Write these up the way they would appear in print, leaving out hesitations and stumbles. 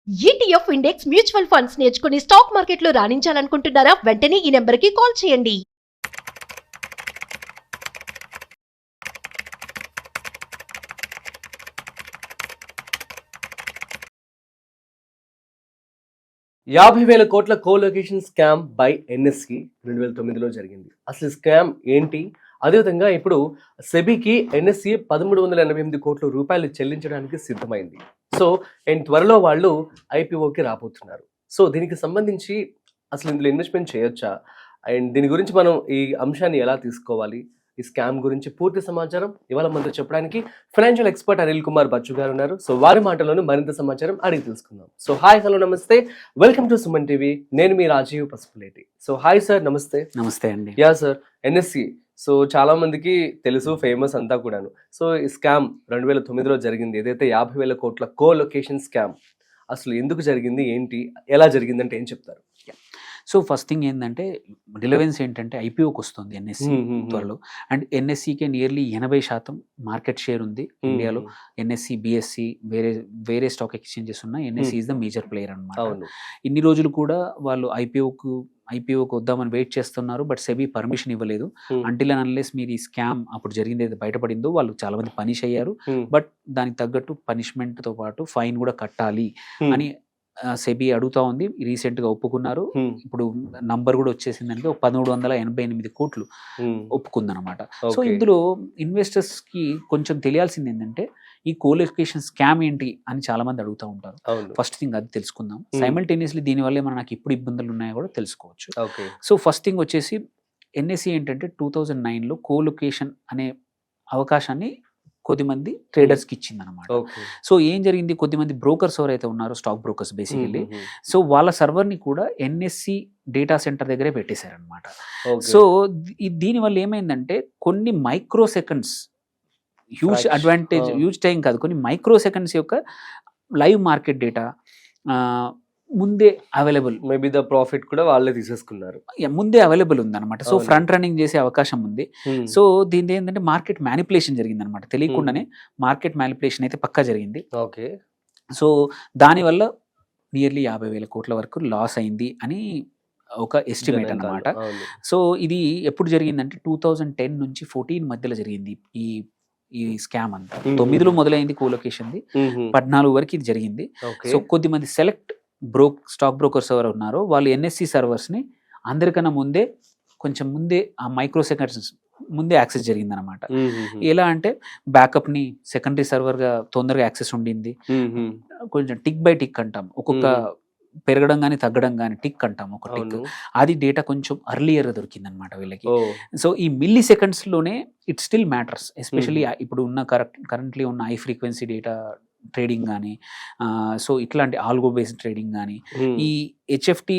ETF index mutual funds నేర్చుకుని stock మార్కెట్లో రాణించాలనుకుంటున్నారా? వెంటనే ఈ నెంబర్కి కాల్ చేయండి. ₹50,000 కోట్ల కోలొకేషన్ స్కామ్ బై ఎన్ఎస్సి 2009లో జరిగింది. అసలు స్కామ్ ఏంటి? అదేవిధంగా ఇప్పుడు సెబీకి ఎన్ఎస్సి 1388 కోట్ల రూపాయలు చెల్లించడానికి సిద్ధమైంది. సో అండ్ త్వరలో వాళ్ళు ఐపీఓకి రాబోతున్నారు. సో దీనికి సంబంధించి అసలు ఇందులో ఇన్వెస్ట్మెంట్ చేయొచ్చా, అండ్ దీని గురించి మనం ఈ అంశాన్ని ఎలా తీసుకోవాలి, ఈ స్కామ్ గురించి పూర్తి సమాచారం ఇవాళ మనతో చెప్పడానికి ఫైనాన్షియల్ ఎక్స్పర్ట్ అనిల్ కుమార్ బచ్చు గారు ఉన్నారు. సో వారి మాటల్లోనే మరింత సమాచారం అడిగి తెలుసుకుందాం. So hi, hello, namaste, welcome to Suman TV. నేను మీ Rajiv Pasupuleti. So hi sir, namaste. Namaste అండి. యా సార్, ఎన్ఎస్సి సో చాలా మందికి తెలుసు, ఫేమస్ అంతా కూడాను. సో ఈ స్కామ్ 2009లో జరిగింది, ఏదైతే 50,000 కోట్ల కోలొకేషన్ స్కామ్. అసలు ఎందుకు జరిగింది, ఏంటి, ఎలా జరిగిందంటే ఏం చెప్తారు? సో ఫస్ట్ థింగ్ ఏంటంటే రిలవెన్స్ ఏంటంటే ఐపీఓకి వస్తుంది ఎన్ఎస్సి త్వరలో. అండ్ ఎన్ఎస్సికే నియర్లీ 80% మార్కెట్ షేర్ ఉంది ఇండియాలో. ఎన్ఎస్సి, బిఎస్సి, వేరే స్టాక్ ఎక్స్చేంజెస్ ఉన్నాయి. NSE is the major player అనమాట. ఇన్ని రోజులు కూడా వాళ్ళు ఐపీఓకి వద్దామని వెయిట్ చేస్తున్నారు, బట్ సెబీ పర్మిషన్ ఇవ్వలేదు. అంటిల్ అండ్ అన్లెస్ మీరు ఈ స్కామ్ అప్పుడు జరిగింది ఏదైతే బయటపడిందో వాళ్ళు చాలా మంది పనిష్ అయ్యారు, బట్ దానికి తగ్గట్టు పనిష్మెంట్ తో పాటు ఫైన్ కూడా కట్టాలి అని సెబీ అడుగుతా ఉంది. రీసెంట్ గా ఒప్పుకున్నారు. ఇప్పుడు నంబర్ కూడా వచ్చేసిందంటే 1388 కోట్లు ఒప్పుకుందనమాట. సో ఇందులో ఇన్వెస్టర్స్ కి కొంచెం తెలియాల్సింది ఏంటంటే ఈ కోలొకేషన్ స్కామ్ ఏంటి అని చాలా మంది అడుగుతూ ఉంటారు. ఫస్ట్ థింగ్ అది తెలుసుకుందాం. సైమల్టేనియస్లీ దీనివల్ల నాకు ఎప్పుడు ఇబ్బందులు ఉన్నాయో కూడా తెలుసుకోవచ్చు. సో ఫస్ట్ థింగ్ వచ్చేసి ఎన్ఎస్సి ఏంటంటే 2009లో కోలొకేషన్ అనే అవకాశాన్ని కొద్దిమంది ట్రేడర్స్కి ఇచ్చింది అనమాట. సో ఏం జరిగింది, కొద్దిమంది బ్రోకర్స్ ఎవరైతే ఉన్నారో, స్టాక్ బ్రోకర్స్ బేసికల్లీ, సో వాళ్ళ సర్వర్ని కూడా ఎన్ఎస్సి డేటా సెంటర్ దగ్గరే పెట్టేశారనమాట. సో దీనివల్ల ఏమైందంటే కొన్ని micro seconds, huge advantage, huge time కాదు, కొన్ని మైక్రో సెకండ్స్ యొక్క లైవ్ మార్కెట్ డేటా ముందే అవైలబుల్, మేబీ ద ప్రాఫిట్ కూడా వాళ్ళే తీసేసుకున్నారు, ముందే అవైలబుల్ ఉంది అనమాట. సో ఫ్రంట్ రన్నింగ్ చేసే అవకాశం ఉంది. సో దీని ఏంటంటే మార్కెట్ మ్యానిపులేషన్ జరిగింది అనమాట. తెలియకుండానే మార్కెట్ మ్యానిపులేషన్ అయితే పక్కా జరిగింది. ఓకే. సో దానివల్ల నియర్లీ 50,000 కోట్ల వరకు లాస్ అయింది అని ఒక ఎస్టిమేట్ అనమాట. సో ఇది ఎప్పుడు జరిగిందంటే 2010 నుంచి 14 మధ్యలో జరిగింది ఈ స్కామ్ అంతా. 9లో మొదలైంది కోలొకేషన్ది, 14 వరకు ఇది జరిగింది. సో కొద్దిమంది సెలెక్ట్ స్టాక్ బ్రోకర్స్ ఎవరు ఉన్నారో వాళ్ళు ఎన్ఎస్సి సర్వర్స్ని అందరికన్నా ముందే, కొంచెం ముందే, ఆ మైక్రో సెకండ్స్ ముందే యాక్సెస్ జరిగింది అనమాట. ఎలా అంటే బ్యాకప్ని సెకండరీ సర్వర్గా తొందరగా యాక్సెస్ ఉండింది. కొంచెం టిక్ బై టిక్ అంటాం, ఒక్కొక్క పెరగడం కానీ తగ్గడం కానీ టిక్ అంటాం, ఒక టిక్. అది డేటా కొంచెం అర్లియర్గా దొరికింది అనమాట వీళ్ళకి. సో ఈ మిల్లీ సెకండ్స్లోనే ఇట్ స్టిల్ మ్యాటర్స్, ఎస్పెషల్లీ ఇప్పుడు ఉన్న కరెంట్లీ ఉన్న హై ఫ్రీక్వెన్సీ డేటా ట్రేడింగ్ కానీ, సో ఇట్లాంటి ఆల్గో బేస్డ్ ట్రేడింగ్ కానీ, ఈ హెచ్ఎఫ్టి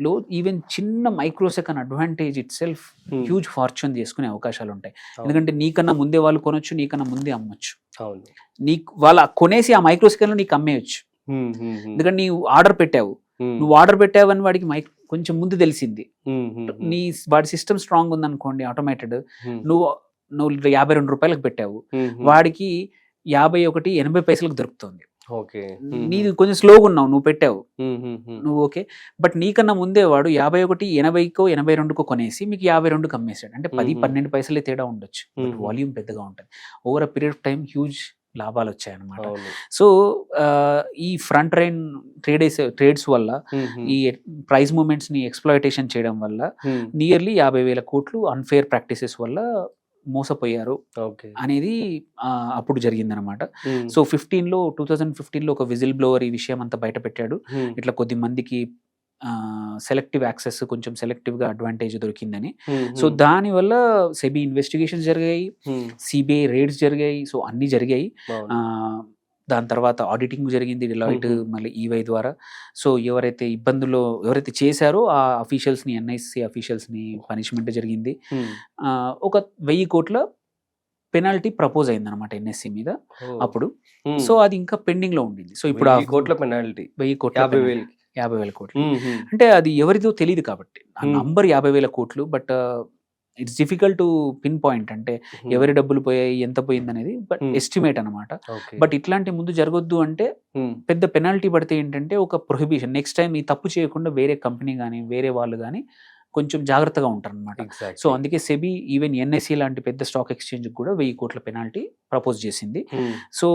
లో ఈవెన్ చిన్న microsecond advantage itself huge fortune చేసుకునే అవకాశాలు ఉంటాయి. ఎందుకంటే నీకన్నా ముందే వాళ్ళు కొనొచ్చు, నీకన్నా ముందే అమ్మొచ్చు. వాళ్ళ కొనేసి ఆ మైక్రోసెకండ్ లో నీకు అమ్మేయచ్చు. ఎందుకంటే నీవు ఆర్డర్ పెట్టావు, నువ్వు ఆర్డర్ పెట్టావని వాడికి కొంచెం ముందు తెలిసింది. వాడి సిస్టమ్ స్ట్రాంగ్ ఉందనుకోండి, ఆటోమేటెడ్, నువ్వు 52 రూపాయలకు పెట్టావు, వాడికి 51.80 పైసలకు దొరుకుతుంది. నీది కొంచెం స్లోగా ఉన్నావు, నువ్వు పెట్టావు, నువ్వు ఓకే, బట్ నీకన్నా ముందే వాడు 51.80కో 82కో కొనేసి మీకు 52కి అమ్మేశాడు. అంటే 10-12 పైసలే తేడా ఉండొచ్చు, బట్ వాల్యూమ్ పెద్దగా ఉంటుంది. Over a period of time huge లాభాలు వచ్చాయన్నమాట. సో ఈ ఫ్రంట్ లైన్ ట్రేడ్స్ వల్ల, ఈ ప్రైస్ మూమెంట్స్ ని ఎక్స్ప్లాయిటేషన్ చేయడం వల్ల నియర్లీ 50,000 కోట్లు అన్ఫేర్ ప్రాక్టీసెస్ వల్ల మోసపోయారు అనేది అప్పుడు జరిగిందనమాట. సో 2015లో ఒక విజిల్ బ్లోవర్ ఈ విషయం అంతా బయట పెట్టాడు. ఇట్లా కొద్ది మందికి సెలెక్టివ్ యాక్సెస్, కొంచెం సెలెక్టివ్ గా అడ్వాంటేజ్ దొరికిందని. సో దాని వల్ల సెబీ ఇన్వెస్టిగేషన్స్ జరిగాయి, సిబిఐ రేడ్స్ జరిగాయి, సో అన్ని జరిగాయి. దాని తర్వాత ఆడిటింగ్ జరిగింది డిలాయిట్, మళ్ళీ ఈవై ద్వారా. సో ఎవరైతే చేశారో ఆ అఫీషియల్స్ని, ఎన్ఐసి అఫీషియల్స్ని పనిష్మెంట్ జరిగింది. ఒక 1,000 కోట్ల పెనాల్టీ ప్రపోజ్ అయింది అనమాట ఎన్ఎస్సి మీద అప్పుడు. సో అది ఇంకా పెండింగ్ లో ఉండింది. సో ఇప్పుడు 1,000 కోట్ల పెనాల్టీ, 1,000 కోట్ల 50,000 కోట్లు అంటే అది ఎవరిదో తెలియదు కాబట్టి ఆ నంబర్ 50,000 కోట్లు. But it's difficult to pin point, అంటే ఎవరి డబ్బులు పోయాయి, ఎంత పోయింది అనేది, బట్ ఎస్టిమేట్ అనమాట. బట్ ఇట్లాంటి ముందు జరగొద్దు అంటే పెద్ద పెనాల్టీ పడితే ఏంటంటే ఒక ప్రొహిబిషన్, నెక్స్ట్ టైం ఈ తప్పు చేయకుండా వేరే కంపెనీ కానీ వేరే వాళ్ళు కానీ కొంచెం జాగ్రత్తగా ఉంటారు అనమాట. సో అందుకే సెబీ ఈవెన్ ఎన్ఎస్సి లాంటి పెద్ద స్టాక్ ఎక్స్చేంజ్ కూడా 1000 కోట్ల పెనాల్టీ ప్రపోజ్ చేసింది. సో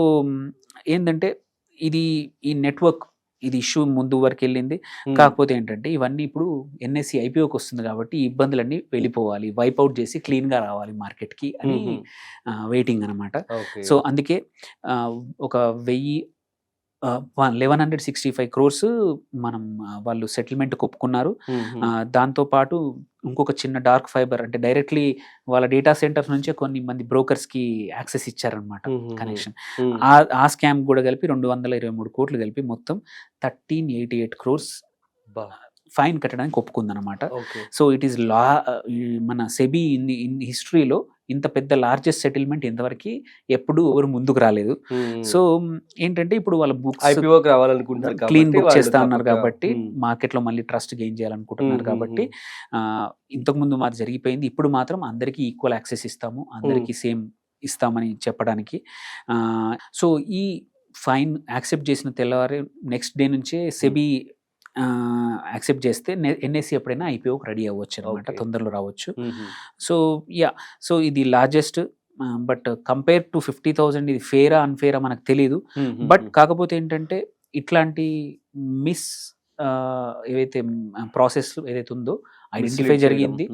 ఏంటంటే ఇది ఈ నెట్వర్క్ ఇది ఇష్యూ ముందు వరకు వెళ్ళింది. కాకపోతే ఏంటంటే ఇవన్నీ ఇప్పుడు ఎన్ఎస్సి ఐపీఓకి వస్తుంది కాబట్టి ఈ ఇబ్బందులన్నీ వెళ్ళిపోవాలి, వైప్అవుట్ చేసి క్లీన్గా రావాలి మార్కెట్కి అని వెయిటింగ్ అనమాట. సో అందుకే ఒక 1165 crores మనం వాళ్ళు సెటిల్మెంట్ ఒప్పుకున్నారు. దాంతోపాటు ఇంకొక చిన్న డార్క్ ఫైబర్ అంటే డైరెక్ట్లీ వాళ్ళ డేటా సెంటర్స్ నుంచే కొన్ని మంది బ్రోకర్స్కి యాక్సెస్ ఇచ్చారనమాట కనెక్షన్. ఆ స్కామ్ కూడా కలిపి 223 కోట్లు కలిపి మొత్తం 1388 crores ఫైన్ కట్టడానికి ఒప్పుకుందనమాట. సో ఇట్ ఈస్ మన సెబీ ఇన్ హిస్టరీలో ఇంత పెద్ద లార్జెస్ట్ సెటిల్మెంట్ ఇంతవరకు ఎప్పుడు ఎవరు ముందుకు రాలేదు. సో ఏంటంటే ఇప్పుడు వాళ్ళ బుక్స్ క్లీన్ బుక్ చేస్తా ఉన్నారు కాబట్టి మార్కెట్లో మళ్ళీ ట్రస్ట్ గెయిన్ చేయాలనుకుంటున్నారు కాబట్టి ఇంతకుముందు మాది జరిగిపోయింది, ఇప్పుడు మాత్రం అందరికీ ఈక్వల్ యాక్సెస్ ఇస్తాము, అందరికీ సేమ్ ఇస్తామని చెప్పడానికి. సో ఈ ఫైన్ యాక్సెప్ట్ చేసిన తెల్లవారి నెక్స్ట్ డే నుంచే సెబీ యాక్సెప్ట్ చేస్తే ఎన్ఎస్సి ఎప్పుడైనా ఐపీఓకి రెడీ అవ్వచ్చు అనమాట, తొందరలో రావచ్చు. సో ఇది లార్జెస్ట్, బట్ కంపేర్ టు 50,000 ఇది ఫేరా అన్ఫేరా మనకు తెలీదు. బట్ కాకపోతే ఏంటంటే ఇట్లాంటి ఏవైతే ప్రాసెస్ ఏదైతే ఉందో ఐడెంటిఫై జరిగింది.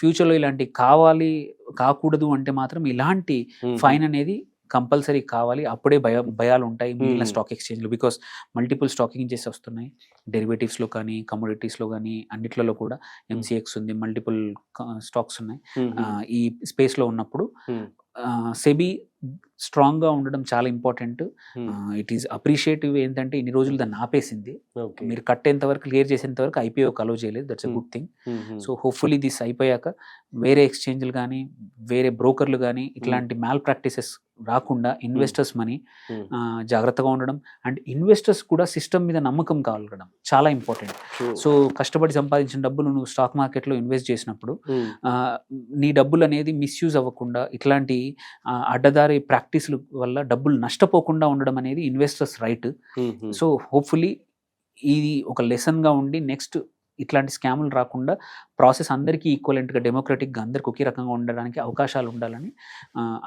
ఫ్యూచర్లో ఇలాంటి కాకూడదు అంటే మాత్రం ఇలాంటి ఫైన్ అనేది కంపల్సరీ కావాలి, అప్పుడే భయాలు ఉంటాయి మిగిలిన స్టాక్ ఎక్స్చేంజ్లు. బికాస్ మల్టిపుల్ స్టాక్ ఎక్స్చేంజెస్ వస్తున్నాయి, డెరివేటివ్స్లో కానీ కమోడిటీస్లో కానీ అన్నిట్లలో కూడా ఎంసీఎక్స్ ఉంది, మల్టిపుల్ స్టాక్స్ ఉన్నాయి. ఈ స్పేస్లో ఉన్నప్పుడు సెబీ స్ట్రాంగ్గా ఉండడం చాలా ఇంపార్టెంట్. ఇట్ ఈస్ అప్రిషియేటివ్ ఏంటంటే ఇన్ని రోజులు దాన్ని ఆపేసింది, మీరు కట్టేంత వరకు క్లియర్ చేసేంత వరకు ఐపీఓ అలో చేయలేదు. That's a good thing. So hopefully this అయిపోయాక వేరే ఎక్స్చేంజ్లు కానీ వేరే బ్రోకర్లు కానీ ఇట్లాంటి మ్యాల్ ప్రాక్టీసెస్ రాకుండా ఇన్వెస్టర్స్ మనీ జాగ్రత్తగా ఉండడం, అండ్ ఇన్వెస్టర్స్ కూడా సిస్టమ్ మీద నమ్మకం కలగడం చాలా ఇంపార్టెంట్. సో కష్టపడి సంపాదించిన డబ్బులు నువ్వు స్టాక్ మార్కెట్లో ఇన్వెస్ట్ చేసినప్పుడు నీ డబ్బులు అనేది మిస్యూజ్ అవ్వకుండా, ఇట్లాంటి అడ్డదారి ప్రాక్టీసుల వల్ల డబ్బులు నష్టపోకుండా ఉండడం అనేది ఇన్వెస్టర్స్ రైట్. సో హోప్ఫుల్లీ ఇది ఒక లెసన్గా ఉండి నెక్స్ట్ ఇట్లాంటి స్కాములు రాకుండా ప్రాసెస్ అందరికీ ఈక్వలెంట్గా డెమోక్రటిక్గా అందరికి ఒకే రకంగా ఉండడానికి అవకాశాలు ఉండాలని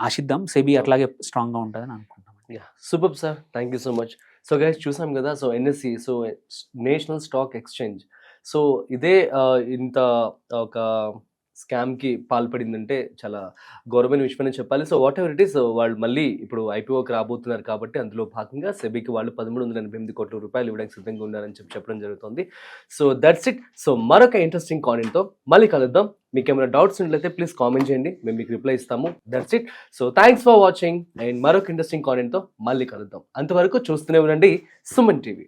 ఆశిద్దాం. సెబీ అట్లాగే స్ట్రాంగ్గా ఉంటుందని అనుకుంటాం. Super sir, thank you so much. So guys చూసాం కదా, so NSE, so National Stock Exchange, so ఇదే ఇంత ఒక స్కామ్కి పాల్పడిందంటే చాలా గౌరవమైన విషయమని చెప్పాలి. So whatever it is, వాళ్ళు మళ్ళీ ఇప్పుడు ఐపీఓకి రాబోతున్నారు కాబట్టి అందులో భాగంగా సెబీకి వాళ్ళు 1388 కోట్ల రూపాయలు ఇవ్వడానికి సిద్ధంగా ఉన్నారని చెప్పడం జరుగుతుంది. So that's it. సో మరొక ఇంట్రెస్టింగ్ కామెంట్తో మళ్ళీ కలుద్దాం. మీకు ఏమైనా డౌట్స్ ఉన్నట్లయితే ప్లీజ్ కామెంట్ చేయండి, మేము మీకు రిప్లై ఇస్తాము. That's it. So thanks for watching, and మరొక ఇంట్రెస్టింగ్ కామెంట్తో మళ్ళీ కలుద్దాం. అంతవరకు చూస్తూనే ఉండండి సుమన్ టీవీ.